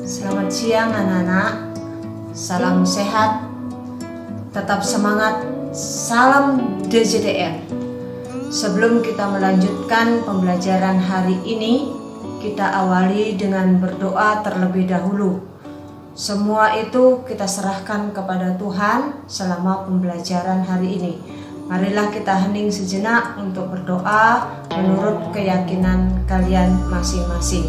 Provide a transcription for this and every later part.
Selamat siang anak-anak, salam sehat, tetap semangat, salam DJDM. Sebelum kita melanjutkan pembelajaran hari ini, kita awali dengan berdoa terlebih dahulu. Semua itu kita serahkan kepada Tuhan selama pembelajaran hari ini. Marilah kita hening sejenak untuk berdoa menurut keyakinan kalian masing-masing.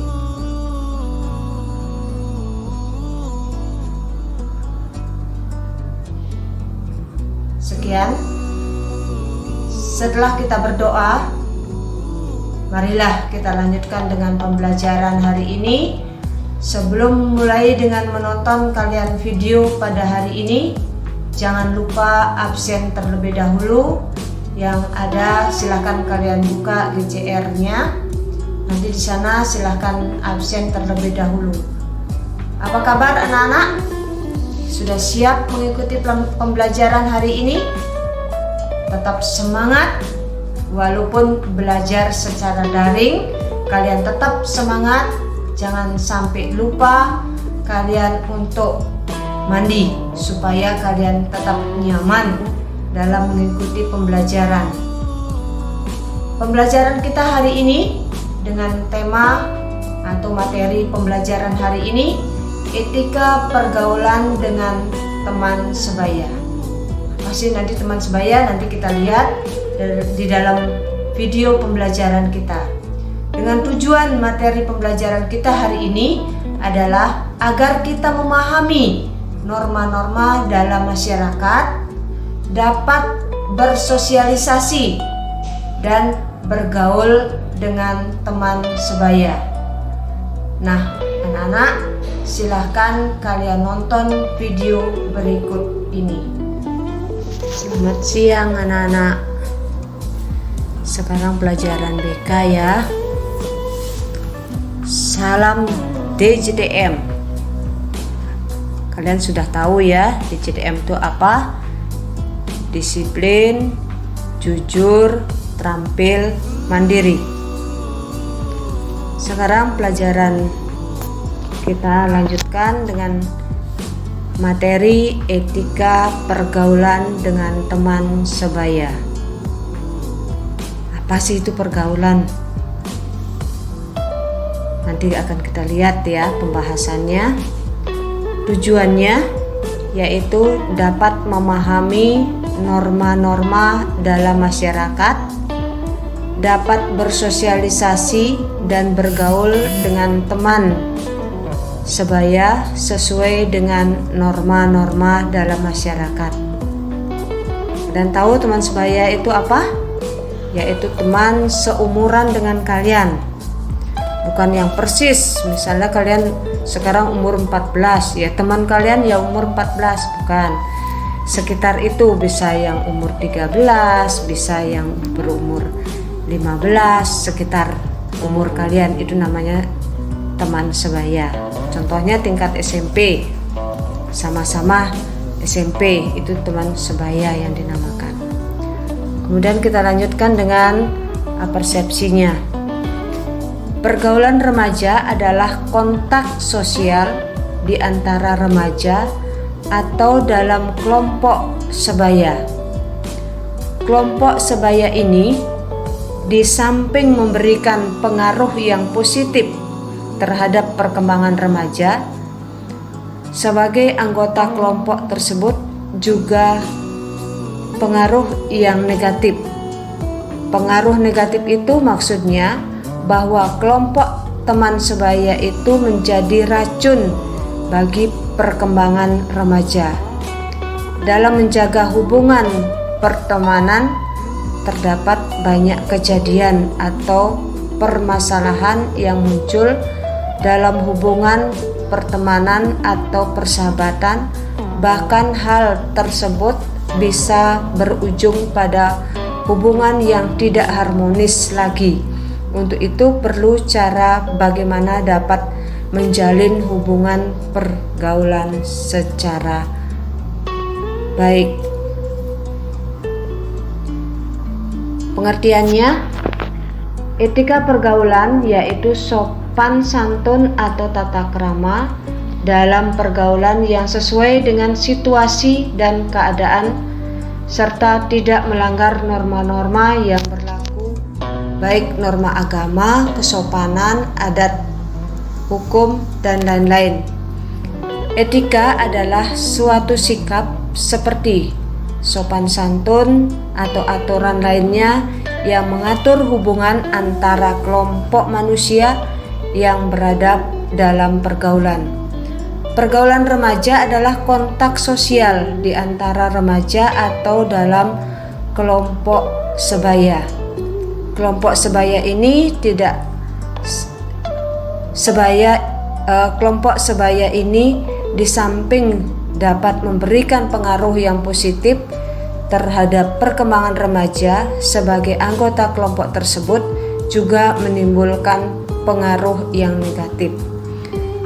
Sekian. Setelah kita berdoa, marilah kita lanjutkan dengan pembelajaran hari ini. Sebelum mulai dengan menonton kalian video pada hari ini, jangan lupa absen terlebih dahulu. Yang ada silakan kalian buka GCR-nya. Nanti di sana silakan absen terlebih dahulu. Apa kabar anak-anak? Sudah siap mengikuti pembelajaran hari ini? Tetap semangat, walaupun belajar secara daring, kalian tetap semangat. Jangan sampai lupa kalian untuk mandi supaya kalian tetap nyaman dalam mengikuti pembelajaran. Pembelajaran kita hari ini dengan tema atau materi pembelajaran hari ini, etika pergaulan dengan teman sebaya. Masih nanti teman sebaya, nanti kita lihat di dalam video pembelajaran kita. Dengan tujuan materi pembelajaran kita hari ini adalah agar kita memahami norma-norma dalam masyarakat, dapat bersosialisasi dan bergaul dengan teman sebaya. Nah, anak-anak, silahkan kalian nonton video berikut ini. Selamat siang anak-anak. Sekarang pelajaran BK ya. Salam DJDM. Kalian sudah tahu ya, DJDM itu apa? Disiplin, jujur, terampil, mandiri. Sekarang pelajaran kita lanjutkan dengan materi etika pergaulan dengan teman sebaya. Apa sih itu pergaulan? Nanti akan kita lihat ya pembahasannya. Tujuannya yaitu dapat memahami norma-norma dalam masyarakat, dapat bersosialisasi dan bergaul dengan teman sebaya sesuai dengan norma-norma dalam masyarakat. Dan tahu teman sebaya itu apa? Yaitu teman seumuran dengan kalian. Bukan yang persis, misalnya kalian sekarang umur 14, ya teman kalian ya umur 14, bukan. Sekitar itu, bisa yang umur 13, bisa yang berumur 15, sekitar umur kalian itu namanya teman sebaya. Contohnya tingkat SMP, sama-sama SMP, itu teman sebaya yang dinamakan. Kemudian kita lanjutkan dengan persepsinya. Pergaulan remaja adalah kontak sosial di antara remaja atau dalam kelompok sebaya. Kelompok sebaya ini di samping memberikan pengaruh yang positif terhadap perkembangan remaja, sebagai anggota kelompok tersebut juga pengaruh yang negatif. Pengaruh negatif itu maksudnya bahwa kelompok teman sebaya itu menjadi racun bagi perkembangan remaja. Dalam menjaga hubungan pertemanan, terdapat banyak kejadian atau permasalahan yang muncul dalam hubungan pertemanan atau persahabatan. Bahkan hal tersebut bisa berujung pada hubungan yang tidak harmonis lagi. Untuk itu perlu cara bagaimana dapat menjalin hubungan pergaulan secara baik. Pengertiannya, etika pergaulan yaitu sopan santun atau tata krama dalam pergaulan yang sesuai dengan situasi dan keadaan, serta tidak melanggar norma-norma yang berlaku, baik norma agama, kesopanan, adat, hukum, dan lain-lain. Etika adalah suatu sikap seperti sopan santun atau aturan lainnya yang mengatur hubungan antara kelompok manusia yang beradab dalam pergaulan. Pergaulan remaja adalah kontak sosial di antara remaja atau dalam kelompok sebaya. Kelompok sebaya ini kelompok sebaya ini di samping dapat memberikan pengaruh yang positif terhadap perkembangan remaja sebagai anggota kelompok tersebut, juga menimbulkan pengaruh yang negatif.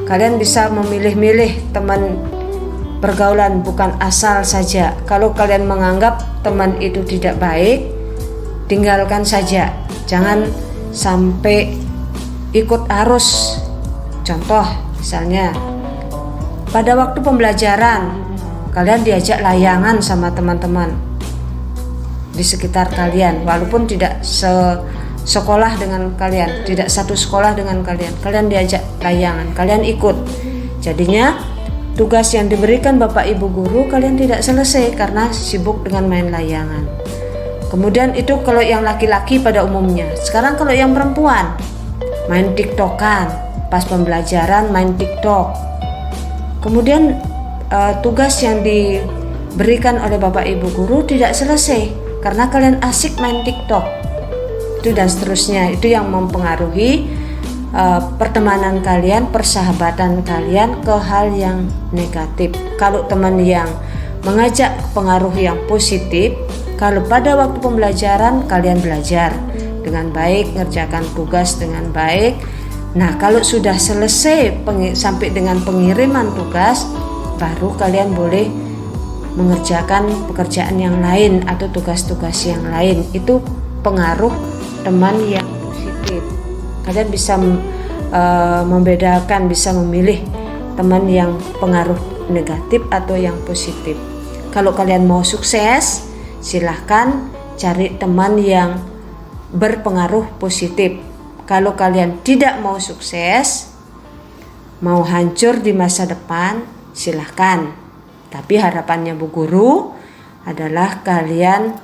Kalian bisa memilih-milih teman pergaulan, bukan asal saja. Kalau kalian menganggap teman itu tidak baik, tinggalkan saja. Jangan sampai ikut arus. Contoh misalnya, pada waktu pembelajaran kalian diajak layangan sama teman-teman di sekitar kalian, walaupun tidak sekolah dengan kalian, tidak satu sekolah dengan kalian, kalian diajak layangan, kalian ikut. Jadinya tugas yang diberikan Bapak Ibu guru kalian tidak selesai karena sibuk dengan main layangan. Kemudian itu kalau yang laki-laki pada umumnya. Sekarang kalau yang perempuan, main tiktokan, pas pembelajaran main tiktok. Kemudian tugas yang diberikan oleh Bapak Ibu guru tidak selesai karena kalian asik main tiktok. Itu dan seterusnya. Itu yang mempengaruhi pertemanan kalian, persahabatan kalian ke hal yang negatif. Kalau teman yang mengajak pengaruh yang positif, kalau pada waktu pembelajaran kalian belajar dengan baik, ngerjakan tugas dengan baik. Nah, kalau sudah selesai sampai dengan pengiriman tugas, baru kalian boleh mengerjakan pekerjaan yang lain atau tugas-tugas yang lain. Itu pengaruh teman yang positif. Kalian bisa membedakan, bisa memilih teman yang pengaruh negatif atau yang positif. Kalau kalian mau sukses, silahkan cari teman yang berpengaruh positif. Kalau kalian tidak mau sukses, mau hancur di masa depan, silahkan. Tapi harapannya Bu Guru adalah kalian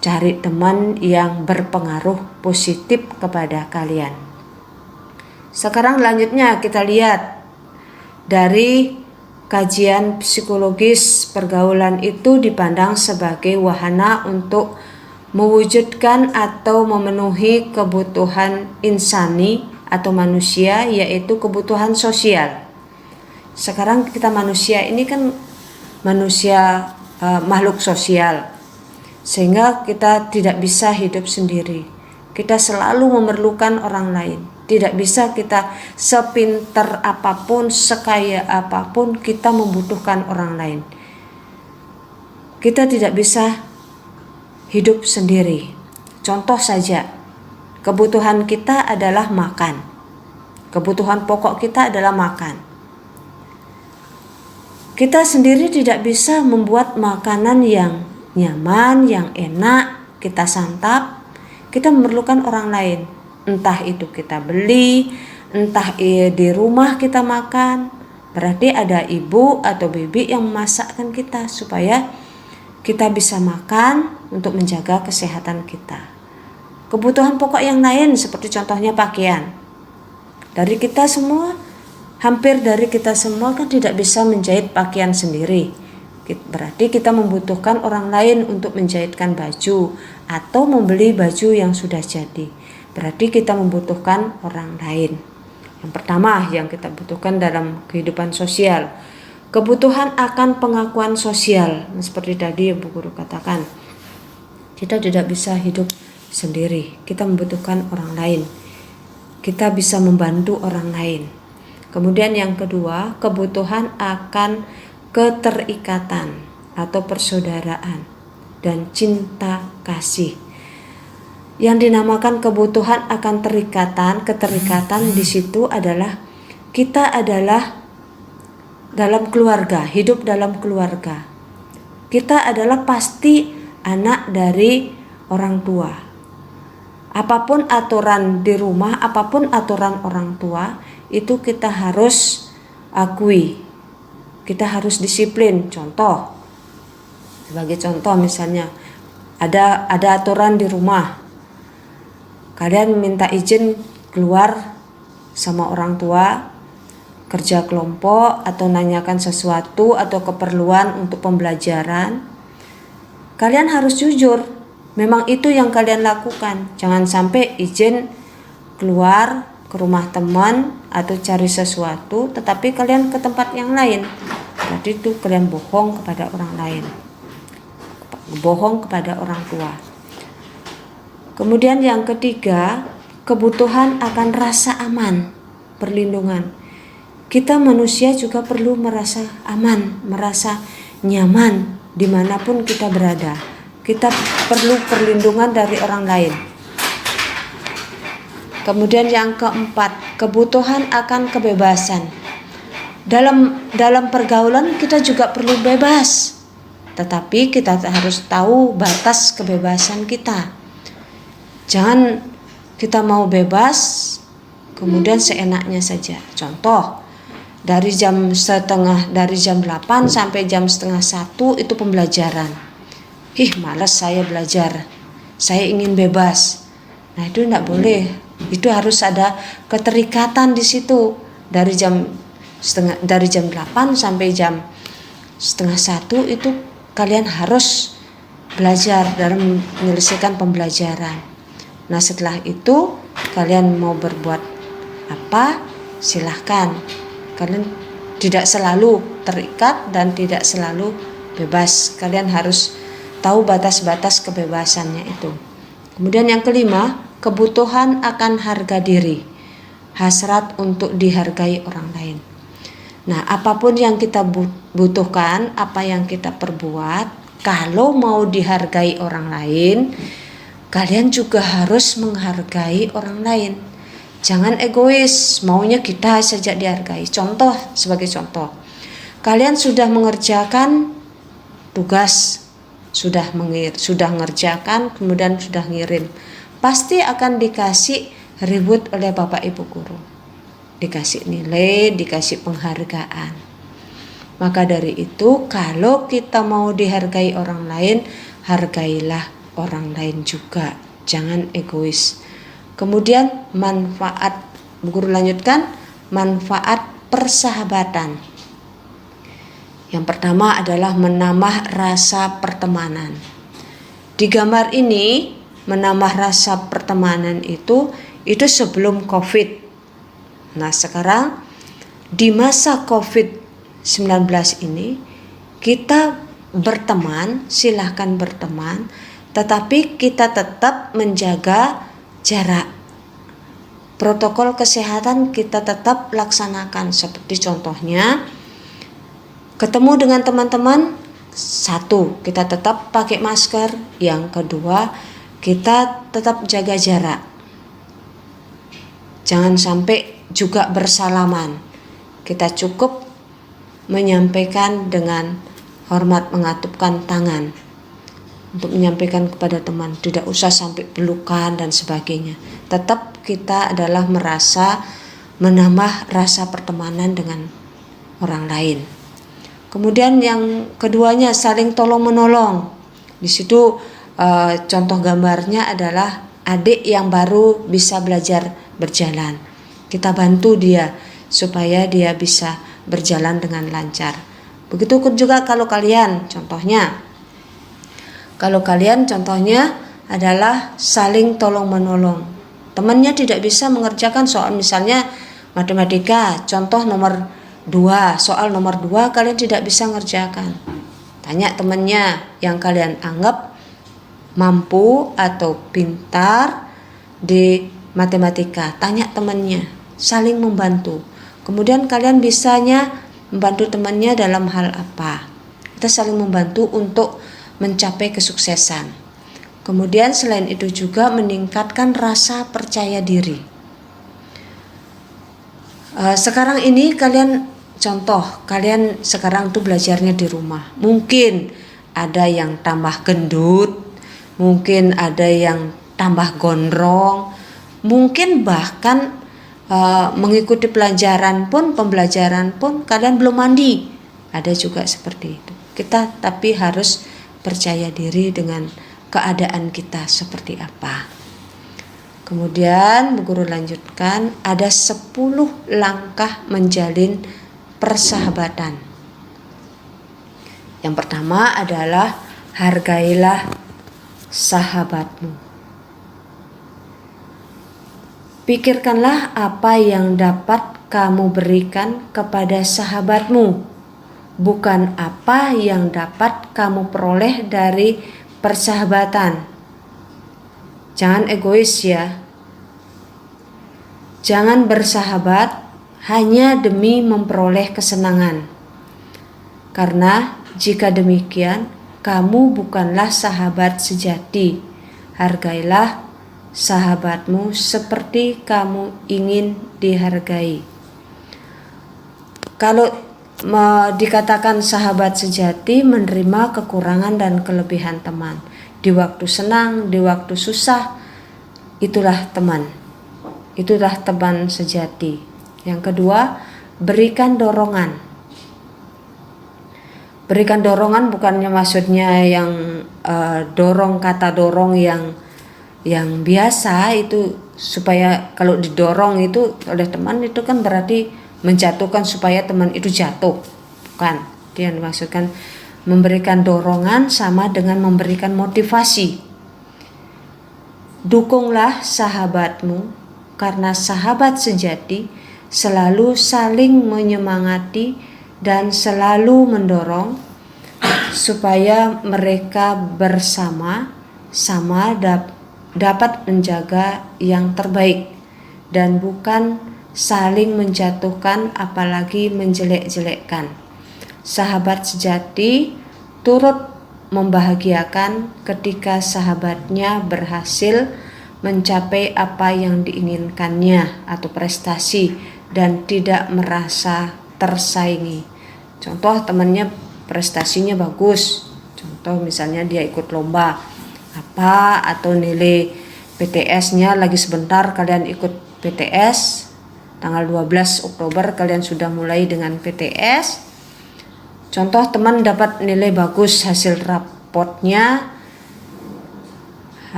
cari teman yang berpengaruh positif kepada kalian. Sekarang selanjutnya kita lihat dari kajian psikologis, pergaulan itu dipandang sebagai wahana untuk mewujudkan atau memenuhi kebutuhan insani atau manusia, yaitu kebutuhan sosial. Sekarang kita manusia ini kan manusia makhluk sosial, sehingga kita tidak bisa hidup sendiri. Kita selalu memerlukan orang lain. Tidak bisa kita sepintar apapun, sekaya apapun, kita membutuhkan orang lain. Kita tidak bisa hidup sendiri. Contoh saja, kebutuhan kita adalah makan. Kebutuhan pokok kita adalah makan. Kita sendiri tidak bisa membuat makanan yang nyaman, yang enak, kita santap. Kita memerlukan orang lain. Entah itu kita beli, entah di rumah kita makan. Berarti ada ibu atau bibi yang memasakkan kita supaya kita bisa makan untuk menjaga kesehatan kita. Kebutuhan pokok yang lain seperti contohnya pakaian. Dari kita semua, hampir dari kita semua kan tidak bisa menjahit pakaian sendiri. Berarti kita membutuhkan orang lain untuk menjahitkan baju atau membeli baju yang sudah jadi. Berarti kita membutuhkan orang lain. Yang pertama yang kita butuhkan dalam kehidupan sosial, kebutuhan akan pengakuan sosial. Seperti tadi yang Bu Guru katakan, kita tidak bisa hidup sendiri, kita membutuhkan orang lain. Kita bisa membantu orang lain. Kemudian yang kedua, kebutuhan akan keterikatan atau persaudaraan dan cinta kasih. Yang dinamakan kebutuhan akan keterikatan di situ adalah kita adalah dalam keluarga, hidup dalam keluarga. Kita adalah pasti anak dari orang tua. Apapun aturan di rumah, apapun aturan orang tua, itu kita harus akui. Kita harus disiplin. Contoh, sebagai contoh misalnya, ada aturan di rumah. Kalian minta izin keluar sama orang tua, kerja kelompok atau nanyakan sesuatu atau keperluan untuk pembelajaran. Kalian harus jujur, memang itu yang kalian lakukan. Jangan sampai izin keluar ke rumah teman atau cari sesuatu tetapi kalian ke tempat yang lain. Berarti itu kalian bohong kepada orang lain, bohong kepada orang tua. Kemudian yang ketiga, kebutuhan akan rasa aman, perlindungan. Kita manusia juga perlu merasa aman, merasa nyaman dimanapun kita berada. Kita perlu perlindungan dari orang lain. Kemudian yang keempat, kebutuhan akan kebebasan. Dalam pergaulan kita juga perlu bebas. Tetapi kita harus tahu batas kebebasan kita. Jangan kita mau bebas kemudian seenaknya saja. Contoh, dari jam 8 sampai jam setengah 1 itu pembelajaran. Malas saya belajar, saya ingin bebas. Nah itu tidak boleh. Itu harus ada keterikatan di situ. Dari jam 8 sampai jam setengah 1 itu kalian harus belajar dalam menyelesaikan pembelajaran. Nah setelah itu kalian mau berbuat apa silahkan. Kalian tidak selalu terikat dan tidak selalu bebas. Kalian harus tahu batas-batas kebebasannya itu. Kemudian yang kelima, kebutuhan akan harga diri. Hasrat untuk dihargai orang lain. Nah, apapun yang kita butuhkan, apa yang kita perbuat, kalau mau dihargai orang lain, kalian juga harus menghargai orang lain. Jangan egois, maunya kita saja dihargai. Contoh, sebagai contoh, kalian sudah mengerjakan tugas, sudah mengerjakan, kemudian sudah ngirim, pasti akan dikasih reward oleh Bapak Ibu guru, dikasih nilai, dikasih penghargaan. Maka dari itu, kalau kita mau dihargai orang lain, hargailah orang lain juga, jangan egois. Kemudian manfaat, guru lanjutkan, manfaat persahabatan. Yang pertama adalah menambah rasa pertemanan. Di gambar ini, menambah rasa pertemanan itu sebelum COVID. Nah sekarang di masa COVID-19 ini, kita berteman, silahkan berteman, tetapi kita tetap menjaga jarak. Protokol kesehatan kita tetap laksanakan, seperti contohnya ketemu dengan teman-teman, satu, kita tetap pakai masker. Yang kedua, kita tetap jaga jarak. Jangan sampai juga bersalaman. Kita cukup menyampaikan dengan hormat, mengatupkan tangan untuk menyampaikan kepada teman, tidak usah sampai pelukan dan sebagainya. Tetap kita adalah merasa menambah rasa pertemanan dengan orang lain. Kemudian yang keduanya, saling tolong menolong. Di situ contoh gambarnya adalah adik yang baru bisa belajar berjalan. Kita bantu dia supaya dia bisa berjalan dengan lancar. Begitu juga kalau kalian, contohnya adalah saling tolong menolong. Temannya tidak bisa mengerjakan soal misalnya matematika, contoh nomor 2, soal nomor 2 kalian tidak bisa mengerjakan. Tanya temannya yang kalian anggap mampu atau pintar di matematika, tanya temannya, saling membantu. Kemudian kalian bisanya membantu temannya dalam hal apa? Kita saling membantu untuk mencapai kesuksesan. Kemudian selain itu juga meningkatkan rasa percaya diri. Sekarang ini kalian contoh, kalian sekarang tuh belajarnya di rumah. Mungkin ada yang tambah gendut, mungkin ada yang tambah gondrong, mungkin bahkan mengikuti pembelajaran pun kalian belum mandi. Ada juga seperti itu. Kita tapi harus percaya diri dengan keadaan kita seperti apa. Kemudian Bu Guru lanjutkan, ada 10 langkah menjalin persahabatan. Yang pertama adalah hargailah sahabatmu. Pikirkanlah apa yang dapat kamu berikan kepada sahabatmu, bukan apa yang dapat kamu peroleh dari persahabatan. Jangan egois ya. Jangan bersahabat hanya demi memperoleh kesenangan. Karena jika demikian, kamu bukanlah sahabat sejati. Hargailah sahabatmu seperti kamu ingin dihargai. Kalau dikatakan sahabat sejati, menerima kekurangan dan kelebihan teman. Di waktu senang, di waktu susah, itulah teman. Itulah teman sejati. Yang kedua, berikan dorongan. Berikan dorongan bukannya maksudnya yang kata dorong yang biasa itu, supaya kalau didorong itu oleh teman itu kan berarti menjatuhkan supaya teman itu jatuh. Bukan. Dia dimaksudkan memberikan dorongan sama dengan memberikan motivasi. Dukunglah sahabatmu, karena sahabat sejati selalu saling menyemangati dan selalu mendorong supaya mereka bersama-sama dapat menjaga yang terbaik dan bukan saling menjatuhkan apalagi menjelek-jelekkan. Sahabat sejati turut membahagiakan ketika sahabatnya berhasil mencapai apa yang diinginkannya atau prestasi dan tidak merasa tersaingi. Contoh, temannya prestasinya bagus, contoh misalnya dia ikut lomba apa atau nilai PTS-nya lagi sebentar, kalian ikut PTS tanggal 12 Oktober kalian sudah mulai dengan PTS. Contoh, teman dapat nilai bagus, hasil rapot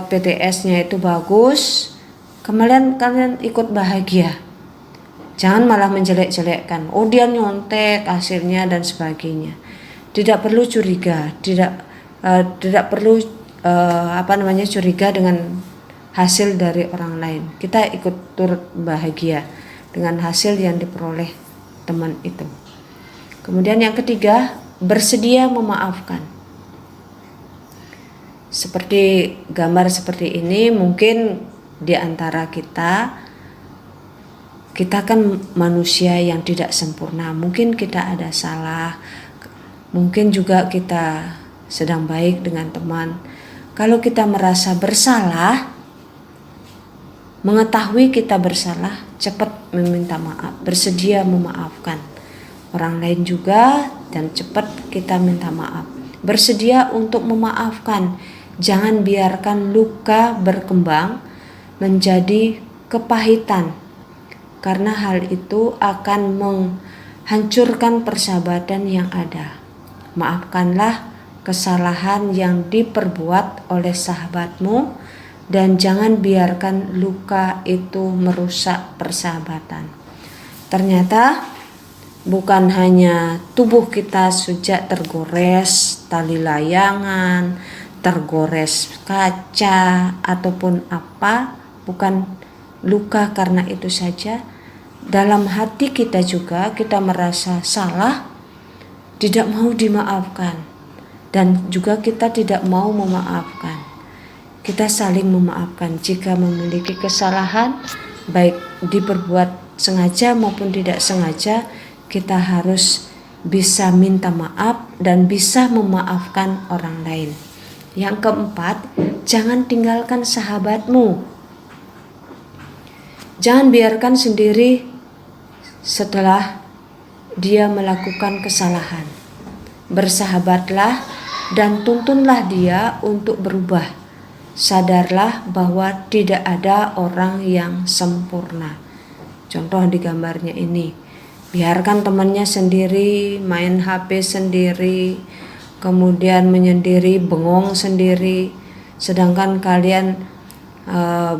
PTS-nya itu bagus, kemudian kalian ikut bahagia. Jangan malah menjelek-jelekkan, oh dia nyontek hasilnya dan sebagainya. Tidak perlu curiga, tidak perlu curiga dengan hasil dari orang lain. Kita ikut turut bahagia dengan hasil yang diperoleh teman itu. Kemudian yang ketiga, bersedia memaafkan. Seperti gambar seperti ini, mungkin di antara kita kan manusia yang tidak sempurna. Mungkin kita ada salah, mungkin juga kita sedang baik dengan teman. Kalau kita merasa bersalah, mengetahui kita bersalah, cepat meminta maaf, bersedia memaafkan orang lain juga, dan cepat kita minta maaf. Bersedia untuk memaafkan. Jangan biarkan luka berkembang menjadi kepahitan, karena hal itu akan menghancurkan persahabatan yang ada. Maafkanlah kesalahan yang diperbuat oleh sahabatmu dan jangan biarkan luka itu merusak persahabatan. Ternyata bukan hanya tubuh kita sejak tergores tali layangan, tergores kaca ataupun apa, bukan luka karena itu saja. Dalam hati kita juga kita merasa salah, tidak mau dimaafkan, dan juga kita tidak mau memaafkan. Kita saling memaafkan jika memiliki kesalahan, baik diperbuat sengaja maupun tidak sengaja. Kita harus bisa minta maaf dan bisa memaafkan orang lain. Yang keempat, jangan tinggalkan sahabatmu. Jangan biarkan sendiri setelah dia melakukan kesalahan. Bersahabatlah dan tuntunlah dia untuk berubah. Sadarlah bahwa tidak ada orang yang sempurna. Contoh di gambarnya ini, biarkan temannya sendiri, main HP sendiri, kemudian menyendiri, bengong sendiri, sedangkan kalian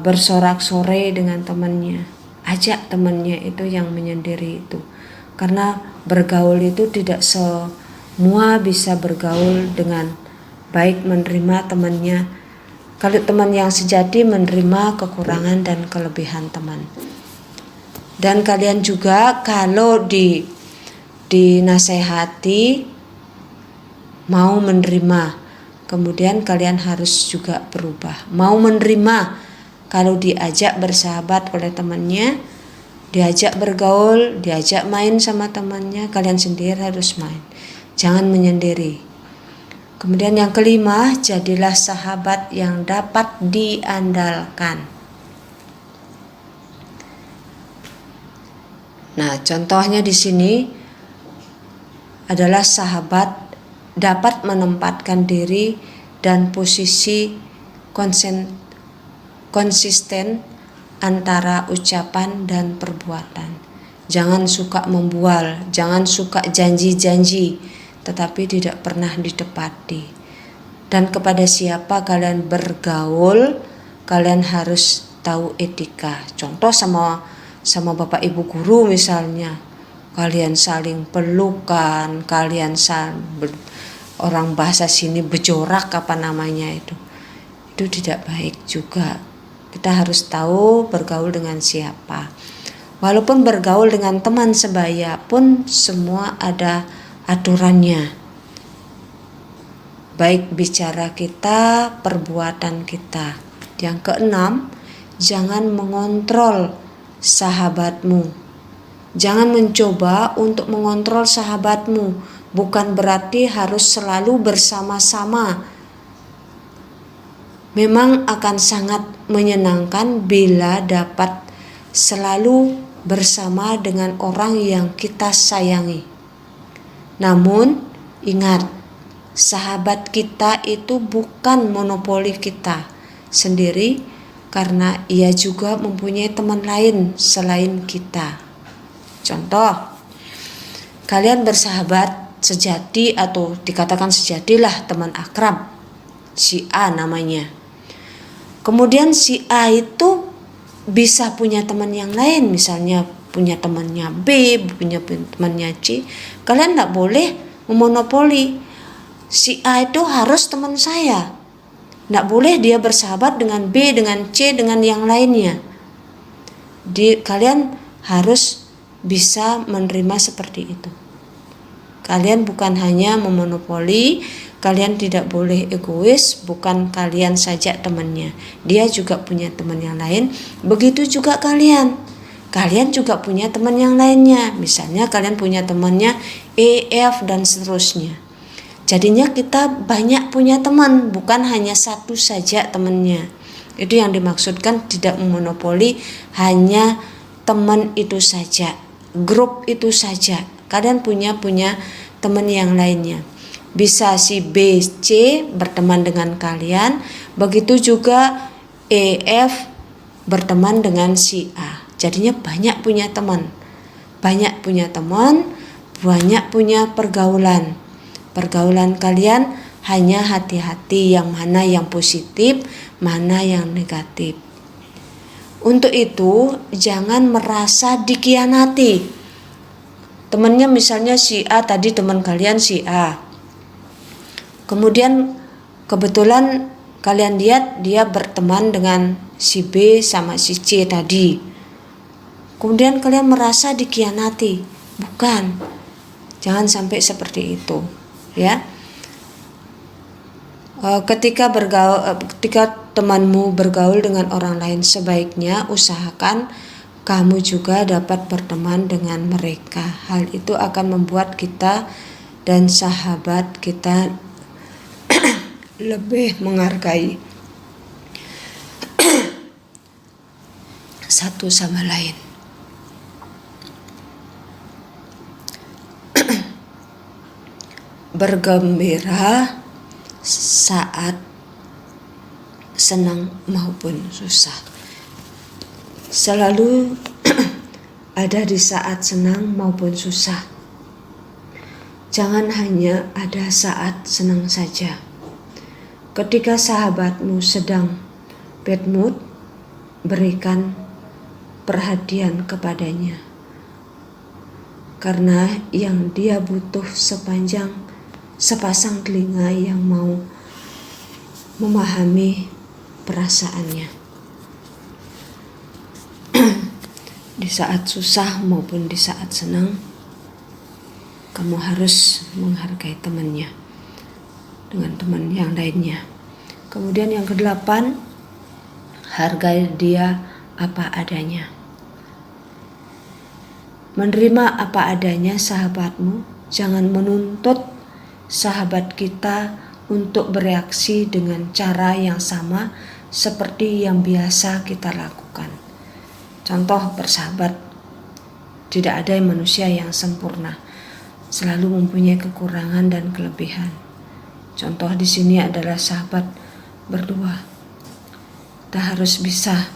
bersorak-sore dengan temannya. Ajak temannya itu yang menyendiri itu, karena bergaul itu tidak semua bisa bergaul dengan baik, menerima temannya. Kalau teman yang sejati menerima kekurangan dan kelebihan teman. Dan kalian juga kalau dinasehati mau menerima, kemudian kalian harus juga berubah. Mau menerima kalau diajak bersahabat oleh temannya, diajak bergaul, diajak main sama temannya, kalian sendiri harus main. Jangan menyendiri. Kemudian yang kelima, jadilah sahabat yang dapat diandalkan. Nah, contohnya di sini adalah sahabat dapat menempatkan diri dan posisi konsisten antara ucapan dan perbuatan. Jangan suka membual, jangan suka janji-janji tetapi tidak pernah ditepati. Dan kepada siapa kalian bergaul, kalian harus tahu etika. Contoh sama bapak ibu guru misalnya, kalian saling pelukan, kalian orang bahasa sini bejorak apa namanya itu tidak baik juga. Kita harus tahu bergaul dengan siapa. Walaupun bergaul dengan teman sebaya pun semua ada aturannya. Baik bicara kita, perbuatan kita. Yang keenam, jangan mengontrol sahabatmu. Jangan mencoba untuk mengontrol sahabatmu. Bukan berarti harus selalu bersama-sama. Memang akan sangat menyenangkan bila dapat selalu bersama dengan orang yang kita sayangi. Namun ingat, sahabat kita itu bukan monopoli kita sendiri, karena ia juga mempunyai teman lain selain kita. Contoh, kalian bersahabat sejati atau dikatakan sejatilah teman akrab, si A namanya. Kemudian si A itu bisa punya teman yang lain, misalnya punya temannya B, punya temannya C. Kalian tidak boleh memonopoli. Si A itu harus teman saya. Tidak boleh dia bersahabat dengan B, dengan C, dengan yang lainnya. Kalian harus bisa menerima seperti itu. Kalian bukan hanya memonopoli, kalian tidak boleh egois, bukan kalian saja temannya. Dia juga punya teman yang lain, begitu juga kalian. Kalian juga punya teman yang lainnya. Misalnya kalian punya temannya E, F, dan seterusnya. Jadinya kita banyak punya teman, bukan hanya satu saja temannya. Itu yang dimaksudkan tidak memonopoli hanya teman itu saja, grup itu saja. Kalian punya teman yang lainnya. Bisa si B, C berteman dengan kalian, begitu juga E, F berteman dengan si A. Jadinya banyak punya teman, banyak punya pergaulan. Pergaulan kalian hanya hati-hati yang mana yang positif, mana yang negatif. Untuk itu jangan merasa dikhianati. Temannya misalnya si A tadi, teman kalian si A. Kemudian kebetulan kalian lihat dia berteman dengan si B sama si C tadi. Kemudian kalian merasa dikhianati. Bukan. Jangan sampai seperti itu, ya. Ketika temanmu bergaul dengan orang lain, sebaiknya usahakan kamu juga dapat berteman dengan mereka. Hal itu akan membuat kita dan sahabat kita lebih menghargai satu sama lain. bergembira saat senang maupun susah. Selalu ada di saat senang maupun susah. Jangan hanya ada saat senang saja. Ketika sahabatmu sedang bad mood, berikan perhatian kepadanya. Karena yang dia butuh sepasang telinga yang mau memahami perasaannya. Di saat susah maupun di saat senang, kamu harus menghargai temannya dengan teman yang lainnya. Kemudian yang ke-8, hargai dia apa adanya. Menerima apa adanya sahabatmu, jangan menuntut sahabat kita untuk bereaksi dengan cara yang sama seperti yang biasa kita lakukan. Contoh bersahabat, tidak ada manusia yang sempurna, selalu mempunyai kekurangan dan kelebihan. Contoh di sini adalah sahabat berdua. Kita harus bisa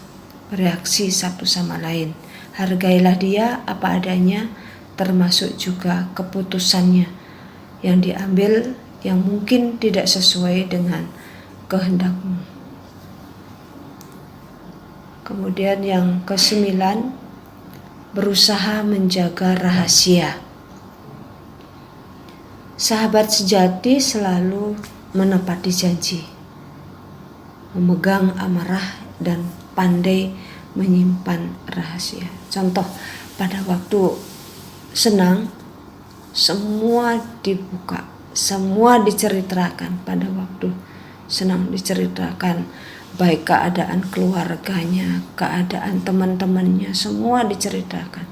bereaksi satu sama lain. Hargailah dia apa adanya, termasuk juga keputusannya yang diambil yang mungkin tidak sesuai dengan kehendakmu. Kemudian yang ke-9, berusaha menjaga rahasia. Sahabat sejati selalu menepati janji, memegang amarah dan pandai menyimpan rahasia. Contoh, pada waktu senang semua dibuka, semua diceritakan. Pada waktu senang diceritakan, baik keadaan keluarganya, keadaan teman-temannya, semua diceritakan.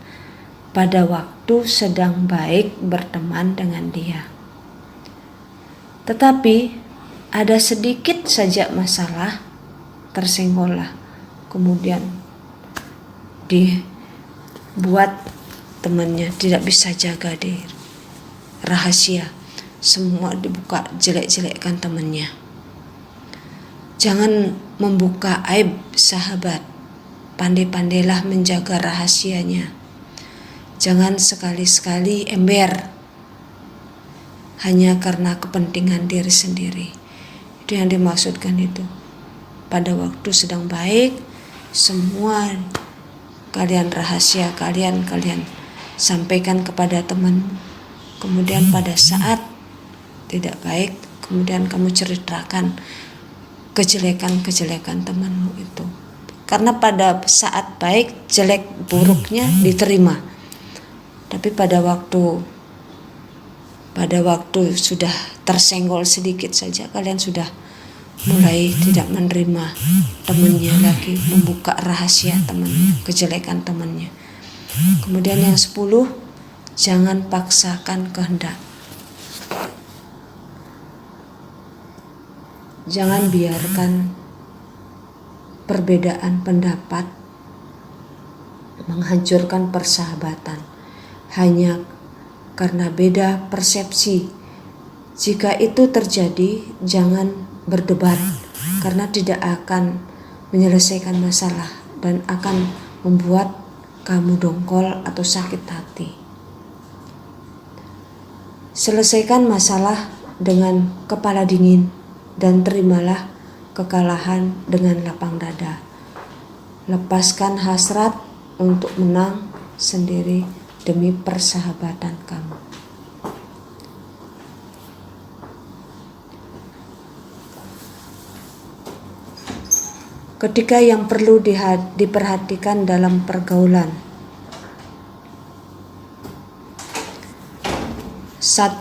Pada waktu sedang baik berteman dengan dia. Tetapi ada sedikit saja masalah, tersenggollah, kemudian dibuat temannya tidak bisa jaga diri, rahasia, semua dibuka, jelek-jelekkan temannya. Jangan membuka aib sahabat, pandai-pandailah menjaga rahasianya. Jangan sekali-sekali ember hanya karena kepentingan diri sendiri. Itu yang dimaksudkan itu. Pada waktu sedang baik, semua kalian rahasia kalian sampaikan kepada teman. Kemudian pada saat tidak baik, kemudian kamu ceritakan kejelekan-kejelekan temanmu itu. Karena pada saat baik, jelek buruknya diterima. Tapi pada waktu sudah tersenggol sedikit saja, kalian sudah mulai tidak menerima temannya lagi, membuka rahasia temannya, kejelekan temannya. Kemudian yang 10, jangan paksakan kehendak. Jangan biarkan perbedaan pendapat menghancurkan persahabatan hanya karena beda persepsi. Jika itu terjadi, jangan berdebat karena tidak akan menyelesaikan masalah dan akan membuat kamu dongkol atau sakit hati. Selesaikan masalah dengan kepala dingin dan terimalah kekalahan dengan lapang dada. Lepaskan hasrat untuk menang sendiri demi persahabatan kamu. Ketika yang perlu diperhatikan dalam pergaulan. 1.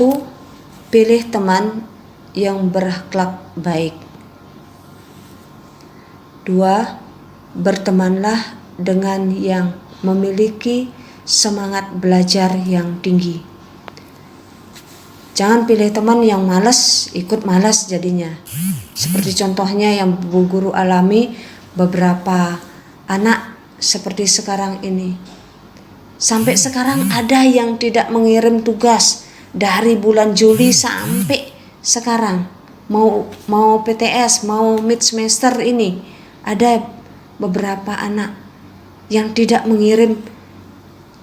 Pilih teman yang berakhlak baik. 2. Bertemanlah dengan yang memiliki semangat belajar yang tinggi. Jangan pilih teman yang malas, ikut malas jadinya. Seperti contohnya yang Bu Guru alami, beberapa anak seperti sekarang ini. Sampai sekarang ada yang tidak mengirim tugas dari bulan Juli sampai sekarang, mau PTS, mau mid semester ini, ada beberapa anak yang tidak mengirim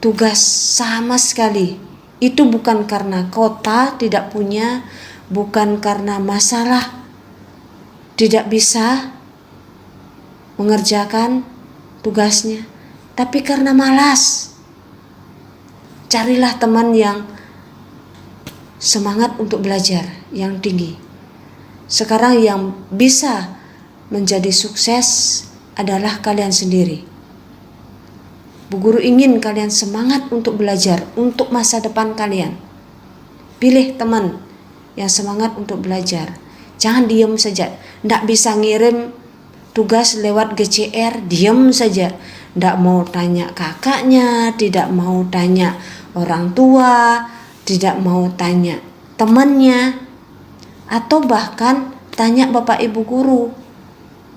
tugas sama sekali. Itu bukan karena kota tidak punya, bukan karena masalah tidak bisa mengerjakan tugasnya, tapi karena malas. Carilah teman yang semangat untuk belajar yang tinggi. Sekarang yang bisa menjadi sukses adalah kalian sendiri. Bu Guru ingin kalian semangat untuk belajar, untuk masa depan kalian. Pilih teman yang semangat untuk belajar. Jangan diam saja. Nggak bisa ngirim tugas lewat GCR, diam saja. Nggak mau tanya kakaknya, tidak mau tanya orang tua, tidak mau tanya temannya, atau bahkan tanya Bapak Ibu Guru.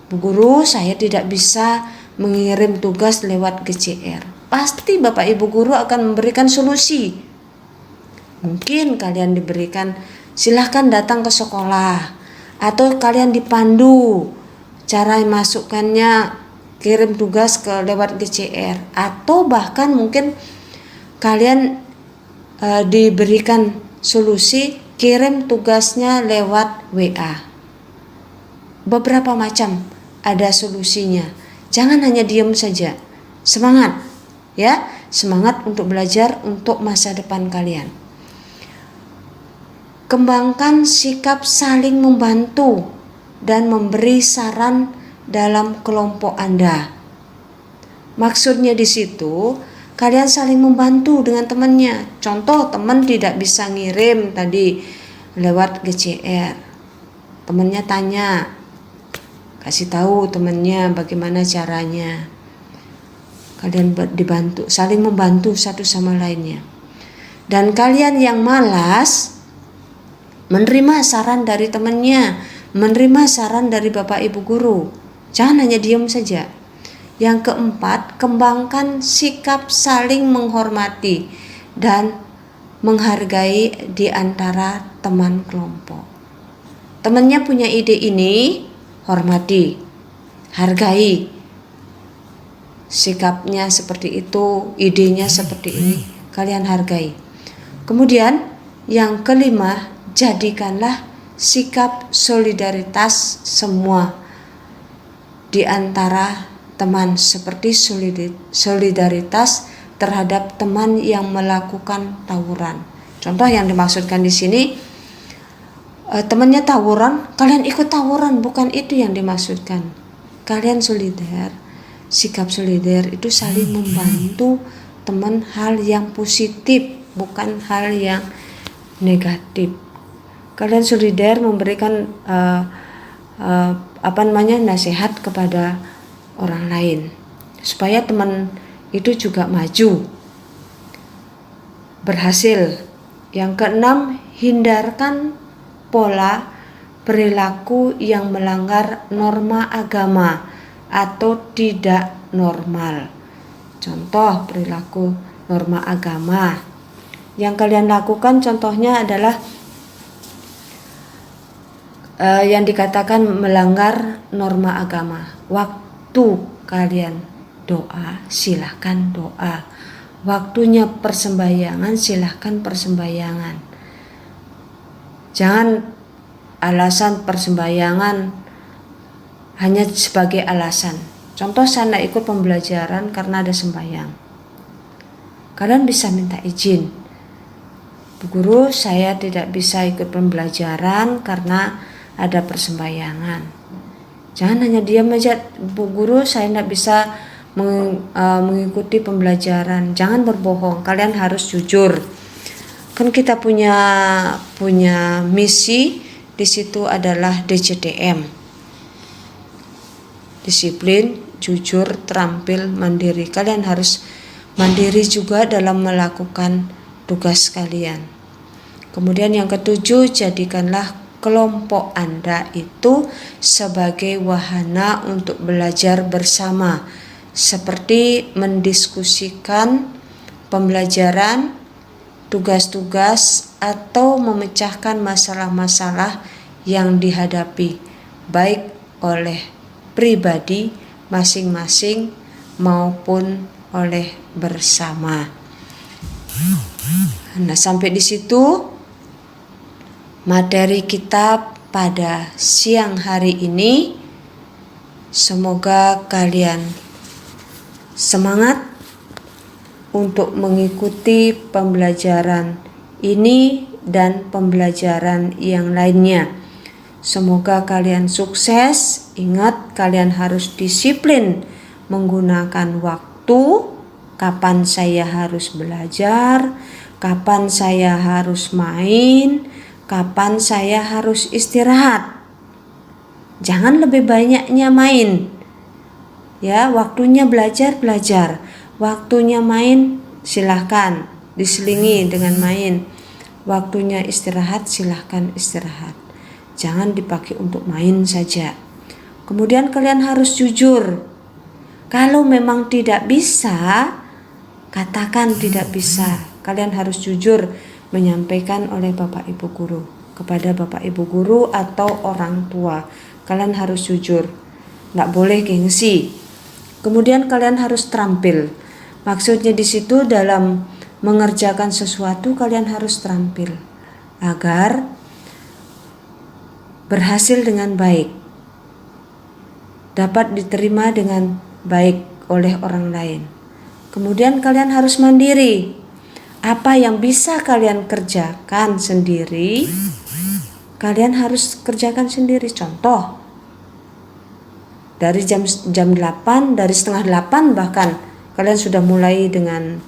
Bu Guru, saya tidak bisa mengirim tugas lewat GCR. Pasti Bapak Ibu Guru akan memberikan solusi. Mungkin kalian diberikan, silahkan datang ke sekolah, atau kalian dipandu cara masukkannya, kirim tugas ke lewat GCR, atau bahkan mungkin kalian diberikan solusi kirim tugasnya lewat WA. Beberapa macam ada solusinya. Jangan hanya diam saja. Semangat, ya, semangat untuk belajar untuk masa depan kalian. Kembangkan sikap saling membantu dan memberi saran dalam kelompok Anda. Maksudnya di situ kalian saling membantu dengan temannya. Contoh, teman tidak bisa ngirim tadi lewat GCR. Temannya tanya, kasih tahu temannya bagaimana caranya. Kalian dibantu, saling membantu satu sama lainnya. Dan kalian yang malas menerima saran dari temannya, menerima saran dari Bapak Ibu Guru. Jangan hanya diam saja. Yang keempat, kembangkan sikap saling menghormati dan menghargai di antara teman kelompok. Temannya punya ide ini, hormati, hargai. Sikapnya seperti itu, idenya seperti ini, kalian hargai. Kemudian yang kelima, jadikanlah sikap solidaritas semua di antara teman, seperti solidaritas terhadap teman yang melakukan tawuran. Contoh yang dimaksudkan di sini, temannya tawuran, kalian ikut tawuran, bukan itu yang dimaksudkan. Kalian solidar, sikap solidar itu saling membantu teman, hal yang positif, bukan hal yang negatif. Kalian solidar memberikan nasihat kepada orang lain supaya teman itu juga maju, berhasil. Yang keenam, hindarkan pola perilaku yang melanggar norma agama atau tidak normal. Contoh perilaku norma agama yang kalian lakukan, contohnya adalah yang dikatakan melanggar norma agama. Waktu kalian doa, silahkan doa. Waktunya persembahyangan, silahkan persembahyangan. Jangan alasan persembahyangan hanya sebagai alasan. Contoh, saya ikut pembelajaran karena ada sembahyang. Kalian bisa minta izin. Bu Guru, saya tidak bisa ikut pembelajaran karena ada persembahyangan. Jangan hanya diam aja, Bu Guru, saya tidak bisa mengikuti pembelajaran. Jangan berbohong, kalian harus jujur. Kan kita punya misi di situ adalah DCTM. Disiplin, jujur, terampil, mandiri. Kalian harus mandiri juga dalam melakukan tugas kalian. Kemudian yang ketujuh, jadikanlah kelompok Anda itu sebagai wahana untuk belajar bersama, seperti mendiskusikan pembelajaran, tugas-tugas atau memecahkan masalah-masalah yang dihadapi, baik oleh pribadi masing-masing maupun oleh bersama. Nah, sampai di situ materi kita pada siang hari ini. Semoga kalian semangat untuk mengikuti pembelajaran ini dan pembelajaran yang lainnya. Semoga kalian sukses. Ingat, kalian harus disiplin menggunakan waktu. Kapan saya harus belajar, kapan saya harus main, kapan saya harus istirahat. Jangan lebih banyaknya main. Ya, waktunya belajar, waktunya main silahkan diselingi dengan main. Waktunya istirahat silahkan istirahat. Jangan dipakai untuk main saja. Kemudian kalian harus jujur. Kalau memang tidak bisa, katakan tidak bisa. Kalian harus jujur menyampaikan oleh Bapak Ibu Guru kepada Bapak Ibu Guru atau orang tua. Kalian harus jujur. Nggak boleh gengsi. Kemudian kalian harus terampil. Maksudnya di situ dalam mengerjakan sesuatu kalian harus terampil agar berhasil dengan baik, dapat diterima dengan baik oleh orang lain. Kemudian kalian harus mandiri. Apa yang bisa kalian kerjakan sendiri, kalian harus kerjakan sendiri. Contoh, dari jam 8, dari setengah 8 bahkan kalian sudah mulai dengan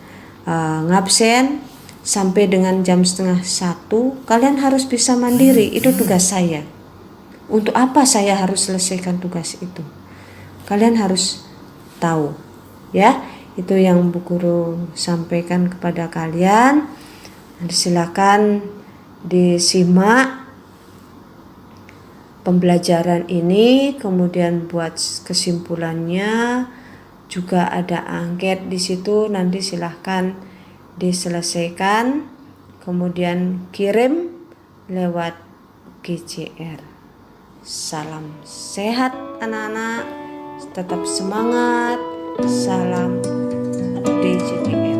ngabsen sampai dengan jam setengah 1, kalian harus bisa mandiri. Itu tugas saya. Untuk apa saya harus selesaikan tugas itu? Kalian harus tahu, ya. Itu yang Bu Guru sampaikan kepada kalian. Silakan disimak pembelajaran ini, kemudian buat kesimpulannya. Juga ada angket di situ, nanti silahkan diselesaikan, kemudian kirim lewat GCR. Salam sehat anak-anak, tetap semangat. Salam DJTM.